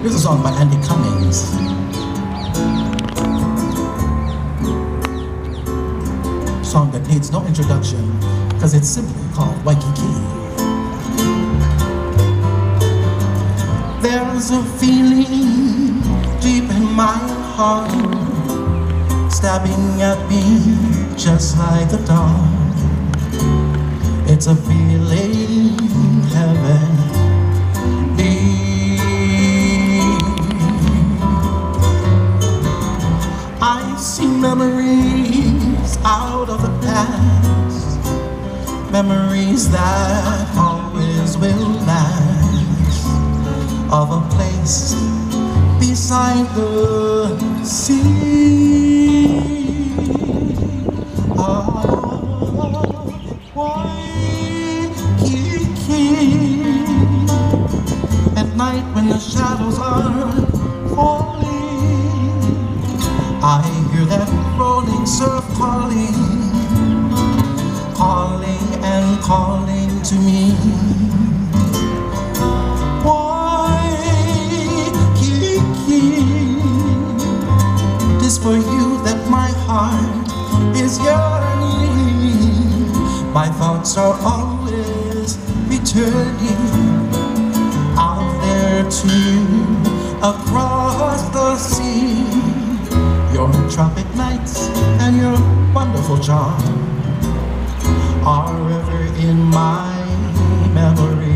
Here's a song by Andy Cummings. A song that needs no introduction because it's simply called Waiki. There's a feeling deep in my heart, stabbing at me just like a dog. It's a feeling heavenly. I see memories out of the past, memories that always will last, of a place beside the sea. Waiki. At night when the shadows are falling, I hear that rolling surf calling, calling and calling to me. It is for you that my heart is yearning. My thoughts are always returning out there to you across the sea. Your tropic nights and your wonderful charm are ever in my memories.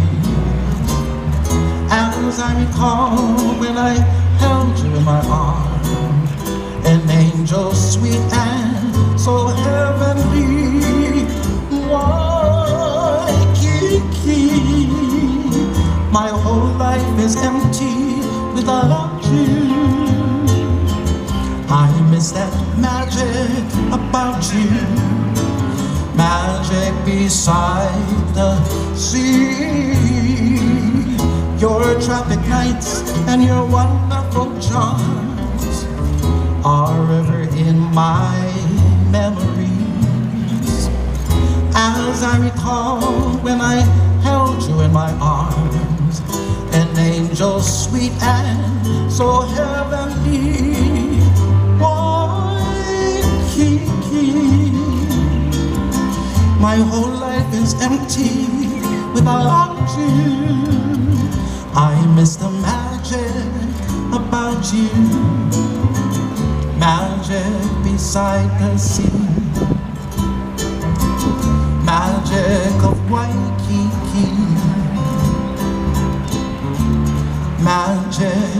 As I recall when I held you in my arms, an angel sweet and so heavenly. Waiki. My whole life is empty without you. I miss that magic about you, magic beside the sea. Your tropic nights and your wonderful charms are ever in my memories. As I recall when I held you in my arms, an angel sweet and so heavenly. Waiki. My whole life is empty without you. I miss the magic about you, magic beside the sea, magic of Waiki, magic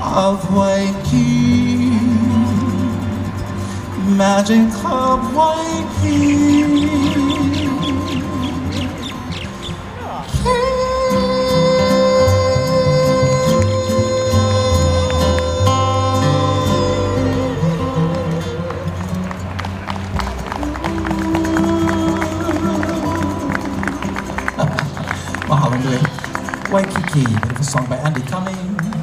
of Waiki, magic of Waiki. Waiki, beautiful song by Andy Cummings.